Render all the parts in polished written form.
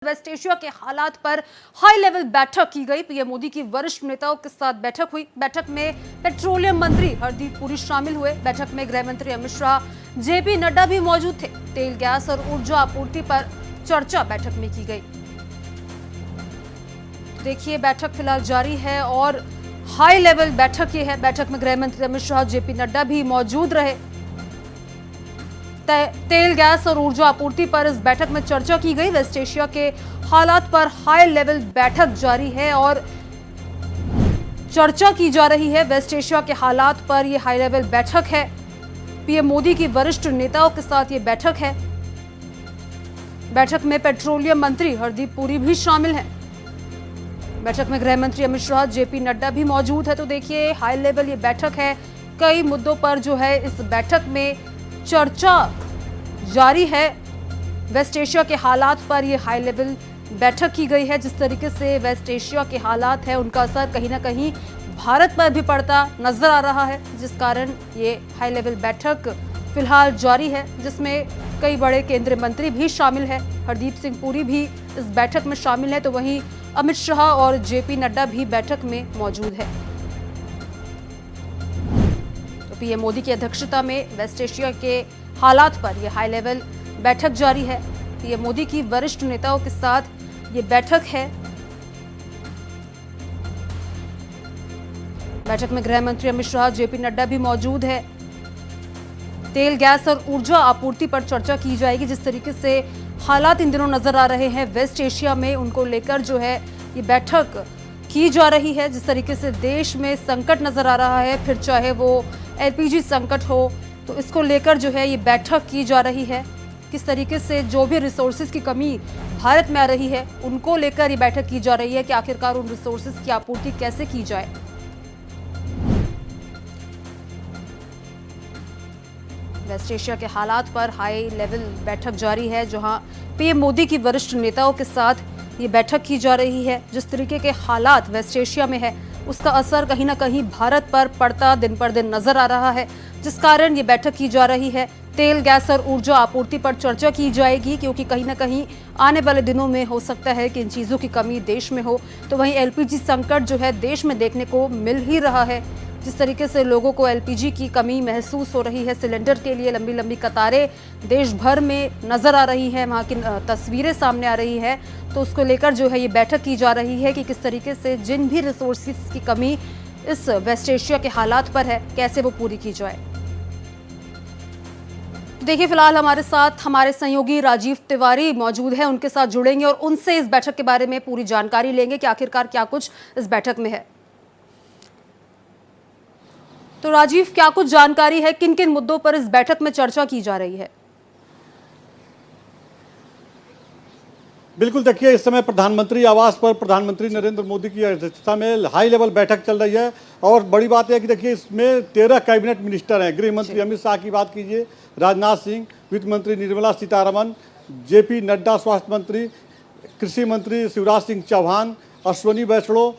Waste Asia के हालात पर हाई लेवल बैठक की गई। पीएम मोदी की वरिष्ठ नेताओं के साथ बैठक हुई। बैठक में पेट्रोलियम मंत्री हरदीप पुरी शामिल हुए। बैठक में गृह मंत्री अमित शाह, जेपी नड्डा भी मौजूद थे। तेल, गैस और ऊर्जा आपूर्ति पर चर्चा बैठक में की गई। देखिए, बैठक फिलहाल जारी है और हाई लेवल बैठक ये है। बैठक में गृह मंत्री अमित शाह, जेपी नड्डा भी मौजूद रहे। तेल, गैस और ऊर्जा आपूर्ति पर इस बैठक में चर्चा की गई। वेस्ट एशिया के हालात पर हाई लेवल बैठक जारी है और चर्चा की जा रही है। वेस्ट एशिया के हालात पर यह हाई लेवल बैठक है। पीएम मोदी की वरिष्ठ नेताओं के साथ ये बैठक है। बैठक में पेट्रोलियम मंत्री हरदीप पुरी भी शामिल हैं। बैठक में गृह मंत्री अमित शाह, जेपी नड्डा भी मौजूद है। तो देखिए, हाई लेवल ये बैठक है। कई मुद्दों पर जो है इस बैठक में चर्चा जारी है। वेस्ट एशिया के हालात पर यह हाई लेवल बैठक की गई है। जिस तरीके से वेस्ट एशिया के हालात है, उनका असर कहीं ना कहीं भारत पर भी पड़ता नजर आ रहा है, जिस कारण ये हाई लेवल बैठक फिलहाल जारी है, जिसमें कई बड़े केंद्रीय मंत्री भी शामिल है। हरदीप सिंह पुरी भी इस बैठक में शामिल है, तो वहीं अमित शाह और जेपी नड्डा भी बैठक में मौजूद है। पीएम मोदी की अध्यक्षता में वेस्ट एशिया के हालात पर यह हाई लेवल बैठक जारी है। पीएम मोदी की वरिष्ठ नेताओं के साथ ये बैठक है। बैठक में गृह मंत्री अमित शाह, जेपी नड्डा भी मौजूद है। तेल, गैस और ऊर्जा आपूर्ति पर चर्चा की जाएगी। जिस तरीके से हालात इन दिनों नजर आ रहे हैं वेस्ट एशिया में, उनको लेकर जो है ये बैठक की जा रही है। जिस तरीके से देश में संकट नजर आ रहा है, फिर चाहे वो एलपीजी संकट हो, तो इसको लेकर जो है ये बैठक की जा रही है। किस तरीके से जो भी रिसोर्सेज की कमी भारत में आ रही है, उनको लेकर ये बैठक की जा रही है कि आखिरकार उन रिसोर्सेज की आपूर्ति कैसे की जाए। वेस्ट एशिया के हालात पर हाई लेवल बैठक जारी है, जहां पीएम मोदी की वरिष्ठ नेताओं के साथ ये बैठक की जा रही है। जिस तरीके के हालात वेस्ट एशिया में है, उसका असर कहीं ना कहीं भारत पर पड़ता दिन पर दिन नजर आ रहा है, जिस कारण ये बैठक की जा रही है। तेल, गैस और ऊर्जा आपूर्ति पर चर्चा की जाएगी, क्योंकि कहीं ना कहीं आने वाले दिनों में हो सकता है कि इन चीज़ों की कमी देश में हो। तो वहीं एलपीजी संकट जो है देश में देखने को मिल ही रहा है। जिस तरीके से लोगों को एलपीजी की कमी महसूस हो रही है, सिलेंडर के लिए लंबी लंबी कतारें देश भर में नजर आ रही हैं, वहाँ की तस्वीरें सामने आ रही है। तो उसको लेकर जो है ये बैठक की जा रही है कि किस तरीके से जिन भी रिसोर्सेज की कमी इस वेस्ट एशिया के हालात पर है, कैसे वो पूरी की जाए। देखिए, फिलहाल हमारे साथ हमारे सहयोगी राजीव तिवारी मौजूद हैं। उनके साथ जुड़ेंगे और उनसे इस बैठक के बारे में पूरी जानकारी लेंगे कि आखिरकार क्या कुछ इस बैठक में है। तो राजीव, क्या कुछ जानकारी है, किन किन मुद्दों पर इस बैठक में चर्चा की जा रही है? बिल्कुल, देखिए, इस समय प्रधानमंत्री आवास पर प्रधानमंत्री नरेंद्र मोदी की अध्यक्षता में हाई लेवल बैठक चल रही है। और बड़ी बात यह है कि देखिए, इसमें 13 कैबिनेट मिनिस्टर हैं। गृह मंत्री अमित शाह की बात कीजिए, राजनाथ सिंह, वित्त मंत्री निर्मला सीतारमण, जेपी नड्डा स्वास्थ्य मंत्री, कृषि मंत्री शिवराज सिंह चौहान, अश्विनी वैष्णव,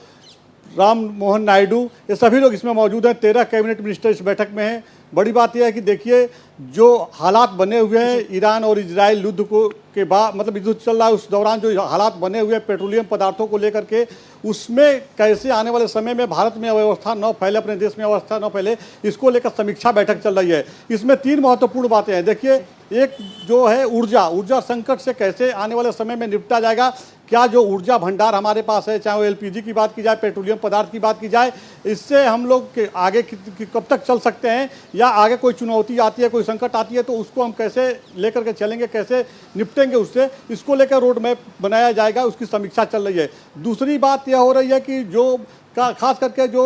राम मोहन नायडू, ये सभी लोग इसमें मौजूद हैं। 13 कैबिनेट मिनिस्टर इस बैठक में हैं। बड़ी बात यह है कि देखिए, जो हालात बने हुए हैं ईरान और इजराइल युद्ध को के बाद, मतलब युद्ध चल रहा है, उस दौरान जो हालात बने हुए हैं पेट्रोलियम पदार्थों को लेकर के, उसमें कैसे आने वाले समय में भारत में अव्यवस्था न फैले, अपने देश में अवस्था न फैले, इसको लेकर समीक्षा बैठक चल रही है। इसमें 3 महत्वपूर्ण बातें हैं। देखिए, एक जो है ऊर्जा संकट से कैसे आने वाले समय में निपटा जाएगा। क्या जो ऊर्जा भंडार हमारे पास है, चाहे वो एलपीजी की बात की जाए, पेट्रोलियम पदार्थ की बात की जाए, इससे हम लोग आगे कब तक चल सकते हैं, या आगे कोई चुनौती आती है, कोई संकट आती है, तो उसको हम कैसे लेकर के चलेंगे, कैसे निपटेंगे उससे, इसको लेकर रोड मैप बनाया जाएगा, उसकी समीक्षा चल रही है। दूसरी बात यह हो रही है कि जो खास करके जो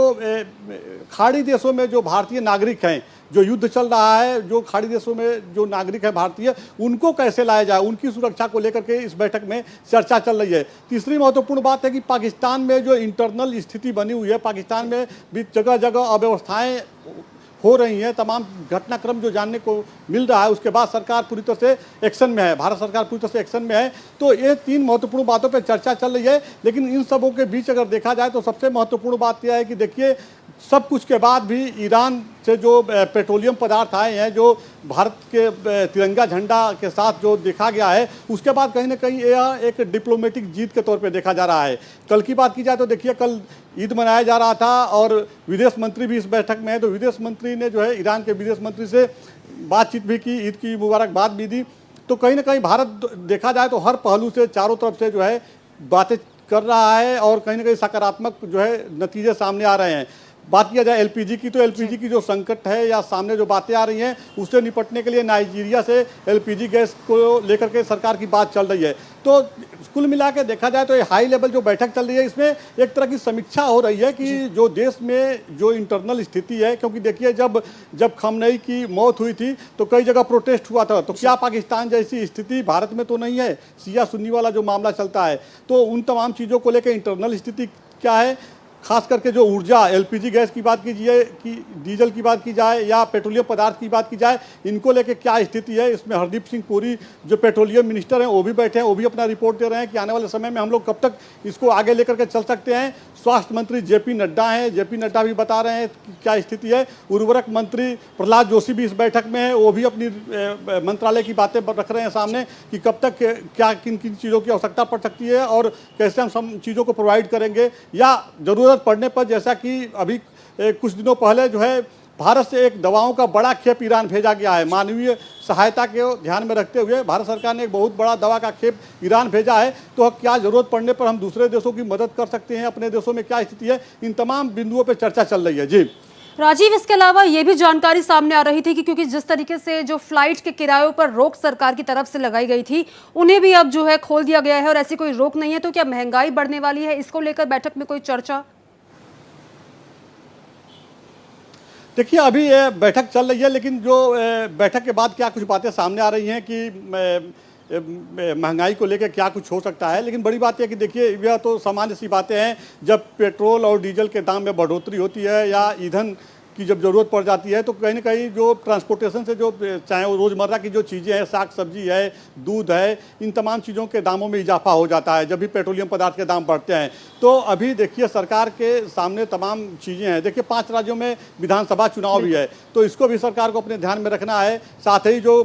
खाड़ी देशों में जो भारतीय नागरिक हैं, जो युद्ध चल रहा है, जो खाड़ी देशों में जो नागरिक है भारतीय, उनको कैसे लाया जाए, उनकी सुरक्षा को लेकर के इस बैठक में चर्चा चल रही है। तीसरी महत्वपूर्ण बात है कि पाकिस्तान में जो इंटरनल स्थिति बनी हुई है, पाकिस्तान में भी जगह जगह अव्यवस्थाएं हो रही हैं, तमाम घटनाक्रम जो जानने को मिल रहा है, उसके बाद सरकार पूरी तरह से एक्शन में है, भारत सरकार पूरी तरह से एक्शन में है। तो ये 3 महत्वपूर्ण बातों पर चर्चा चल रही है। लेकिन इन सबों के बीच अगर देखा जाए तो सबसे महत्वपूर्ण बात यह है कि देखिए, सब कुछ के बाद भी ईरान से जो पेट्रोलियम पदार्थ आए हैं, जो भारत के तिरंगा झंडा के साथ जो देखा गया है, उसके बाद कहीं ना कहीं यह एक डिप्लोमेटिक जीत के तौर पे देखा जा रहा है। कल की बात की जाए तो देखिए, कल ईद मनाया जा रहा था और विदेश मंत्री भी इस बैठक में है, तो विदेश मंत्री ने जो है ईरान के विदेश मंत्री से बातचीत भी की, ईद की मुबारकबाद भी दी। तो कहीं ना कहीं भारत देखा जाए तो हर पहलू से चारों तरफ से जो है बातें कर रहा है और कहीं ना कहीं सकारात्मक जो है नतीजे सामने आ रहे हैं। बात किया जाए एलपीजी की, तो एलपीजी की जो संकट है या सामने जो बातें आ रही हैं, उससे निपटने के लिए नाइजीरिया से एलपीजी गैस को लेकर के सरकार की बात चल रही है। तो कुल मिला के देखा जाए तो ये हाई लेवल जो बैठक चल रही है, इसमें एक तरह की समीक्षा हो रही है कि जो देश में जो इंटरनल स्थिति है, क्योंकि देखिए जब खमनई की मौत हुई थी तो कई जगह प्रोटेस्ट हुआ था, तो क्या पाकिस्तान जैसी स्थिति भारत में तो नहीं है, शिया सुन्नी वाला जो मामला चलता है, तो उन तमाम चीज़ों को लेकर इंटरनल स्थिति क्या है, खास करके जो ऊर्जा एलपीजी गैस की बात कीजिए, कि डीजल की बात की जाए या पेट्रोलियम पदार्थ की बात की जाए, इनको लेके क्या स्थिति है। इसमें हरदीप सिंह पुरी जो पेट्रोलियम मिनिस्टर हैं वो भी बैठे हैं, वो भी अपना रिपोर्ट दे रहे हैं कि आने वाले समय में हम लोग कब तक इसको आगे लेकर के चल सकते हैं। स्वास्थ्य मंत्री जेपी नड्डा हैं, जेपी नड्डा भी बता रहे हैं कि क्या स्थिति है। उर्वरक मंत्री प्रहलाद जोशी भी इस बैठक में है, वो भी अपनी मंत्रालय की बातें रख रहे हैं सामने कि कब तक क्या किन किन चीज़ों की आवश्यकता पड़ सकती है और कैसे हम सब चीज़ों को प्रोवाइड करेंगे, या ज़रूरत पड़ने पर, जैसा कि अभी कुछ दिनों पहले जो है भारत से एक दवाओं का बड़ा खेप ईरान भेजा गया है। मानवीय सहायता के ध्यान में रखते हुए भारत सरकार ने एक बहुत बड़ा दवा का खेप ईरान भेजा है। तो क्या ज़रूरत पड़ने पर हम दूसरे देशों की मदद कर सकते हैं, अपने देशों में क्या स्थिति है, इन तमाम बिंदुओं पर चर्चा चल रही है। जी राजीव, इसके अलावा ये भी जानकारी सामने आ रही थी कि क्योंकि जिस तरीके से जो फ्लाइट के किरायों पर रोक सरकार की तरफ से लगाई गई थी, उन्हें भी अब जो है खोल दिया गया है और ऐसी कोई रोक नहीं है, तो क्या महंगाई बढ़ने वाली है, इसको लेकर बैठक में कोई चर्चा? देखिए, अभी ये बैठक चल रही है, लेकिन जो बैठक के बाद क्या कुछ बातें सामने आ रही हैं कि महंगाई को लेकर क्या कुछ हो सकता है। लेकिन बड़ी बात यह कि देखिए, यह तो सामान्य सी बातें हैं। जब पेट्रोल और डीजल के दाम में बढ़ोतरी होती है या ईंधन की जब ज़रूरत पड़ जाती है, तो कहीं ना कहीं जो ट्रांसपोर्टेशन से जो चाहे वो रोज़मर्रा की जो चीज़ें हैं, साग सब्जी है, दूध है, इन तमाम चीज़ों के दामों में इजाफा हो जाता है जब भी पेट्रोलियम पदार्थ के दाम बढ़ते हैं। तो अभी देखिए, सरकार के सामने तमाम चीज़ें हैं। देखिए, 5 राज्यों में विधानसभा चुनाव भी है, तो इसको भी सरकार को अपने ध्यान में रखना है। साथ ही जो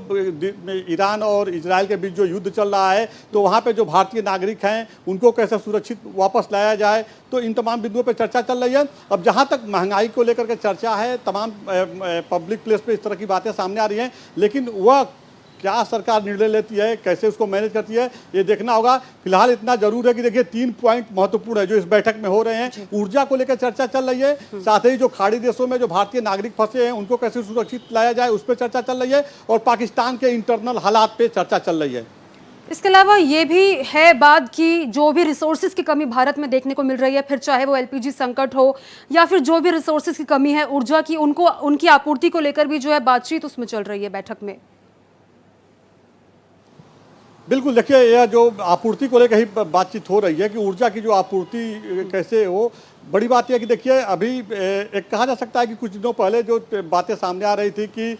ईरान और इजराइल के बीच जो युद्ध चल रहा है, तो वहाँ पर जो भारतीय नागरिक हैं उनको कैसे सुरक्षित वापस लाया जाए, तो इन तमाम बिंदुओं पर चर्चा चल रही है। अब जहाँ तक महंगाई को लेकर के चर्चा है, तमाम पब्लिक प्लेस पे इस तरह की बातें सामने आ रही हैं, लेकिन वह क्या सरकार निर्णय लेती है, कैसे उसको मैनेज करती है, ये देखना होगा। फिलहाल इतना जरूर है कि देखिए 3 पॉइंट महत्वपूर्ण है जो इस बैठक में हो रहे हैं। ऊर्जा को लेकर चर्चा चल रही है, साथ ही जो खाड़ी देशों में जो भारतीय नागरिक फंसे हैं उनको कैसे सुरक्षित लाया जाए, उस पर चर्चा चल रही है, और पाकिस्तान के इंटरनल हालात पे चर्चा चल रही है। इसके अलावा ये भी है बात कि जो भी रिसोर्सेज की कमी भारत में देखने को मिल रही है, फिर चाहे वो एलपीजी संकट हो या फिर जो भी रिसोर्सेज की कमी है ऊर्जा की, उनको उनकी आपूर्ति को लेकर भी जो है बातचीत उसमें चल रही है बैठक में। बिल्कुल, देखिए, यह जो आपूर्ति को लेकर ही बातचीत हो रही है कि ऊर्जा की जो आपूर्ति कैसे हो। बड़ी बात यह कि देखिए, अभी एक कहा जा सकता है कि कुछ दिनों पहले जो बातें सामने आ रही थी कि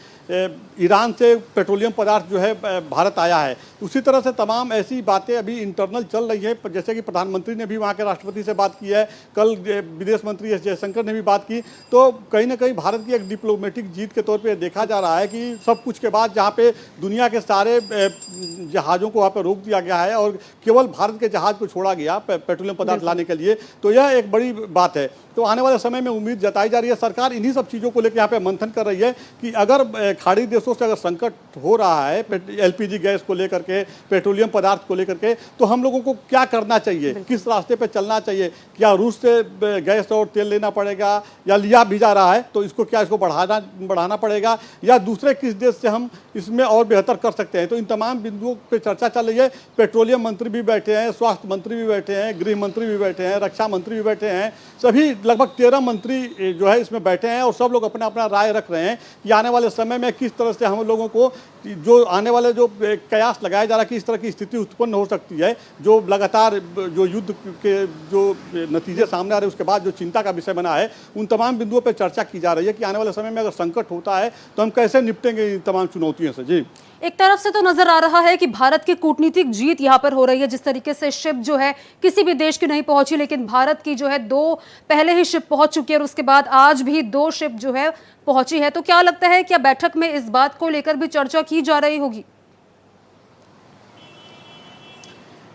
ईरान से पेट्रोलियम पदार्थ जो है भारत आया है, उसी तरह से तमाम ऐसी बातें अभी इंटरनल चल रही है। जैसे कि प्रधानमंत्री ने भी वहाँ के राष्ट्रपति से बात की है, कल विदेश मंत्री एस जयशंकर ने भी बात की। तो कहीं ना कहीं भारत की एक डिप्लोमेटिक जीत के तौर पे देखा जा रहा है कि सब कुछ के बाद जहाँ पे दुनिया के सारे जहाज़ों को वहाँ पर रोक दिया गया है और केवल भारत के जहाज़ को छोड़ा गया पेट्रोलियम पदार्थ लाने के लिए, तो यह एक बड़ी बात है। तो आने वाले समय में उम्मीद जताई जा रही है, सरकार इन्हीं सब चीज़ों को लेकर यहाँ पे मंथन कर रही है कि अगर खाड़ी देशों से अगर संकट हो रहा है एलपीजी गैस को लेकर के, पेट्रोलियम पदार्थ को लेकर के, तो हम लोगों को क्या करना चाहिए, किस रास्ते पे चलना चाहिए। क्या रूस से गैस और तेल लेना पड़ेगा, या लिया भी जा रहा है तो इसको क्या इसको बढ़ाना पड़ेगा, या दूसरे किस देश से हम इसमें और बेहतर कर सकते हैं। तो इन तमाम बिंदुओं पर चर्चा चल रही है। पेट्रोलियम मंत्री भी बैठे हैं, स्वास्थ्य मंत्री भी बैठे हैं, गृह मंत्री भी बैठे हैं, रक्षा मंत्री भी बैठे हैं, सभी लगभग 13 मंत्री जो है इसमें बैठे हैं और सब लोग अपना अपना राय रख रहे हैं कि आने वाले समय में किस तरह से हम लोगों को जो आने वाले जो कयास लगाया जा रहा है कि इस तरह की स्थिति उत्पन्न हो सकती है, जो लगातार जो युद्ध के जो नतीजे सामने आ रहे हैं उसके बाद जो चिंता का विषय बना है, उन तमाम बिंदुओं पर चर्चा की जा रही है कि आने वाले समय में अगर संकट होता है तो हम कैसे निपटेंगे इन तमाम चुनौतियों से। जी एक तरफ से तो नजर आ रहा है कि भारत की कूटनीतिक जीत यहाँ पर हो रही है, जिस तरीके से शिप जो है किसी भी देश की नहीं पहुंची, लेकिन भारत की जो है 2 पहले ही शिप पहुंच चुकी है और उसके बाद आज भी 2 शिप जो है पहुंची है। तो क्या लगता है, क्या बैठक में इस बात को लेकर भी चर्चा की जा रही होगी?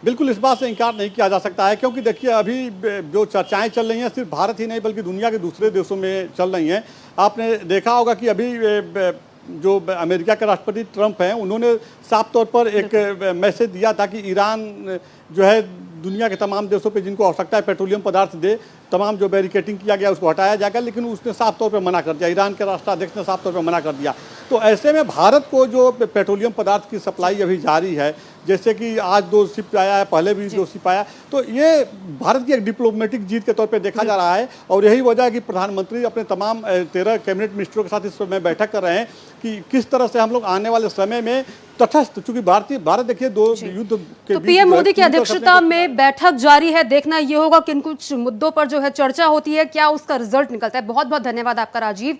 बिल्कुल इस बात से इनकार नहीं किया जा सकता है, क्योंकि देखिए अभी जो चर्चाएं चल रही हैं सिर्फ भारत ही नहीं बल्कि दुनिया के दूसरे देशों में चल रही हैं। आपने देखा होगा कि अभी जो अमेरिका के राष्ट्रपति ट्रंप हैं उन्होंने साफ तौर पर एक मैसेज दिया था कि ईरान जो है दुनिया के तमाम देशों पे जिनको आवश्यकता है पेट्रोलियम पदार्थ दे, तमाम जो बैरिकेटिंग किया गया उसको हटाया जाएगा, लेकिन उसने साफ तौर पर मना कर दिया। ईरान के राष्ट्राध्यक्ष ने साफ तौर पर मना कर दिया। तो ऐसे में भारत को जो पेट्रोलियम पदार्थ की सप्लाई अभी जारी है, जैसे कि आज 2 शिप आया है, पहले भी 2 शिप आया, तो ये भारत की एक डिप्लोमेटिक जीत के तौर पे देखा जा रहा है। और यही वजह है कि प्रधानमंत्री अपने तमाम 13 कैबिनेट मिनिस्टरों के साथ इस समय बैठक कर रहे हैं कि किस तरह से हम लोग आने वाले समय में तटस्थ, चूंकि भारत देखिए 2 युद्ध के तो बीच पीएम मोदी की अध्यक्षता में बैठक जारी है, देखना ये होगा किन कुछ मुद्दों पर जो है चर्चा होती है, क्या उसका रिजल्ट निकलता है। बहुत बहुत धन्यवाद आपका राजीव।